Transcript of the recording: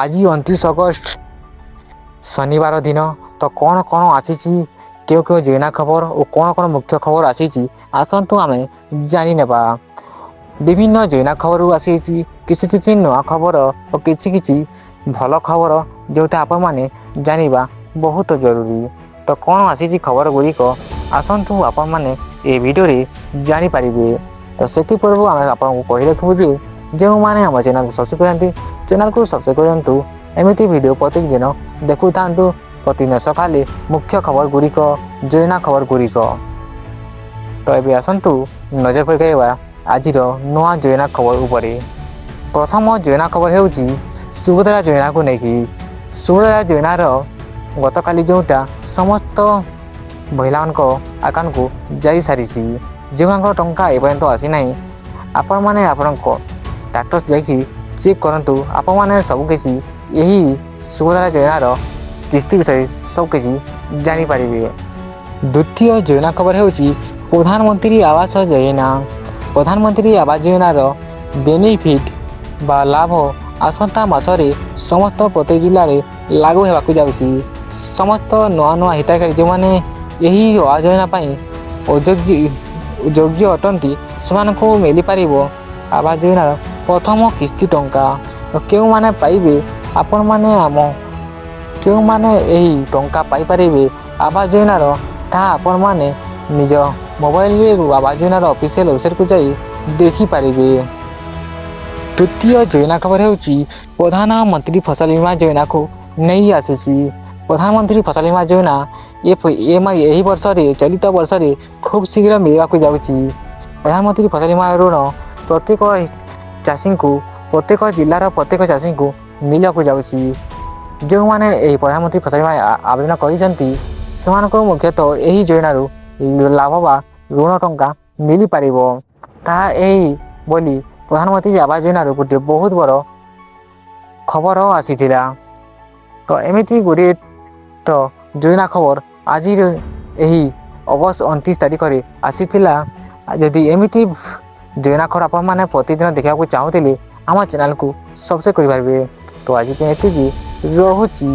ଆଜି 29 ଅଗଷ୍ଟ ଶନିବାର ଦିନ। ତ କଣ ଆସିଛି, କେଉଁ ଯୋଜନା ଖବର ଓ କଣ ମୁଖ୍ୟ ଖବର ଆସିଛି, ଆସନ୍ତୁ ଆମେ ଜାଣିନେବା। ବିଭିନ୍ନ ଯୋଜନା ଖବରରୁ ଆସିଛି କିଛି ନୂଆ ଖବର ଓ କିଛି ଭଲ ଖବର, ଯୋଉଟା ଆପଣମାନେ ଜାଣିବା ବହୁତ ଜରୁରୀ। ତ କଣ ଆସିଛି ଖବର ଗୁଡ଼ିକ, ଆସନ୍ତୁ ଆପଣମାନେ ଏ ଭିଡ଼ିଓରେ ଜାଣିପାରିବେ। ତ ସେଥିପୂର୍ବରୁ ଆମେ ଆପଣଙ୍କୁ କହି ରଖିବୁ ଯେ ଯେଉଁମାନେ ଆମ ଚ୍ୟାନେଲକୁ ସବସ୍କ୍ରାଇବ୍ କରିନାହାନ୍ତି, ଚ୍ୟାନେଲକୁ ସବସ୍କ୍ରାଇବ୍ କରନ୍ତୁ। ଏମିତି ଭିଡ଼ିଓ ପ୍ରତ୍ୟେକ ଦିନ ଦେଖୁଥାନ୍ତୁ। ପ୍ରତିଦିନ ସକାଳେ ମୁଖ୍ୟ ଖବର ଗୁଡ଼ିକ, ଯୋଜନା ଖବର ଗୁଡ଼ିକ। ତ ଏବେ ଆସନ୍ତୁ ନଜର ପକାଇବା ଆଜିର ନୂଆ ଯୋଜନା ଖବର ଉପରେ। ପ୍ରଥମ ଯୋଜନା ଖବର ହେଉଛି ସୁଭଦ୍ରା ଯୋଜନାକୁ ନେଇକି। ସୁଭଦ୍ରା ଯୋଜନାର ଗତକାଲି ଯେଉଁଟା ସମସ୍ତ ମହିଳାମାନଙ୍କ ଆକାଉଣ୍ଟକୁ ଯାଇ ସାରିଛି। ଯେଉଁମାନଙ୍କର ଟଙ୍କା ଏପର୍ଯ୍ୟନ୍ତ ଆସିନାହିଁ, ଆପଣମାନେ ଆପଣଙ୍କ ଷ୍ଟାଟସ୍ ଯାଇକି ଚେକ୍ କରନ୍ତୁ। ଆପଣମାନେ ସବୁକିଛି ଏହି ସୁଭଦ୍ରା ଯୋଜନାର କିସ୍ତି ବିଷୟରେ ସବୁକିଛି ଜାଣିପାରିବେ। ଦ୍ୱିତୀୟ ଯୋଜନା ଖବର ହେଉଛି ପ୍ରଧାନମନ୍ତ୍ରୀ ଆବାସ ଯୋଜନା। ପ୍ରଧାନମନ୍ତ୍ରୀ ଆବାସ ଯୋଜନାର ବେନିଫିଟ୍ ବା ଲାଭ ଆସନ୍ତା ମାସରେ ସମସ୍ତ ପ୍ରତ୍ୟେକ ଜିଲ୍ଲାରେ ଲାଗୁ ହେବାକୁ ଯାଉଛି। ସମସ୍ତ ନୂଆ ହିତାଧିକାରୀ ଯେଉଁମାନେ ଏହି ଆବାସ ଯୋଜନା ପାଇଁ ଯୋଗ୍ୟ ଅଟନ୍ତି, ସେମାନଙ୍କୁ ମିଳିପାରିବ ଆବାସ ଯୋଜନାର ପ୍ରଥମ କିସ୍ତି ଟଙ୍କା। ତ କେଉଁମାନେ ପାଇବେ, କେଉଁମାନେ ଏହି ଟଙ୍କା ପାଇପାରିବେ ଆବାସ ଯୋଜନାର, ତାହା ଆପଣମାନେ ନିଜ ମୋବାଇଲରେ ଆବାସ ଯୋଜନାର ଅଫିସିଆଲ ୱେବସାଇଟକୁ ଯାଇ ଦେଖିପାରିବେ। ତୃତୀୟ ଯୋଜନା ଖବର ହେଉଛି ପ୍ରଧାନମନ୍ତ୍ରୀ ଫସଲ ବୀମା ଯୋଜନାକୁ ନେଇ ଆସିଛି। ପ୍ରଧାନମନ୍ତ୍ରୀ ଫସଲ ବୀମା ଯୋଜନା ଏହି ବର୍ଷରେ, ଚଳିତ ବର୍ଷରେ ଖୁବ୍ ଶୀଘ୍ର ମିଳିବାକୁ ଯାଉଛି। ପ୍ରଧାନମନ୍ତ୍ରୀ ଫସଲ ବୀମା ଋଣ ପ୍ରତ୍ୟେକ ଚାଷୀଙ୍କୁ, ପ୍ରତ୍ୟେକ ଜିଲ୍ଲାର ପ୍ରତ୍ୟେକ ଚାଷୀଙ୍କୁ ମିଳିବାକୁ ଯାଉଛି। ଯେଉଁମାନେ ଏହି ପ୍ରଧାନମନ୍ତ୍ରୀ ଫସଲ ବୀମା ଆବେଦନ କରିଛନ୍ତି, ସେମାନଙ୍କୁ ମୁଖ୍ୟତଃ ଏହି ଯୋଜନାରୁ ଲାଭ ବା ଋଣ ଟଙ୍କା ମିଳିପାରିବ। ତାହା ଏହି ବୋଲି ପ୍ରଧାନମନ୍ତ୍ରୀ ଆବାସ ଯୋଜନାରୁ ଗୋଟିଏ ବହୁତ ବଡ଼ ଖବର ଆସିଥିଲା। ତ ଏମିତି ଗୁଡ଼ିଏ ଯୋଜନା ଖବର ଆଜିର ଏହି ଅଗଷ୍ଟ 29 ତାରିଖରେ ଆସିଥିଲା। ଯଦି ଏମିତି ଯୋଜନା ଖବର ଆପଣମାନେ ପ୍ରତିଦିନ ଦେଖିବାକୁ ଚାହୁଁଥିଲେ, ଆମ ଚ୍ୟାନେଲକୁ ସବସ୍କ୍ରାଇବ୍ କରିପାରିବେ। ତ ଆଜି ପାଇଁ ଏତିକି, ରହୁଛି।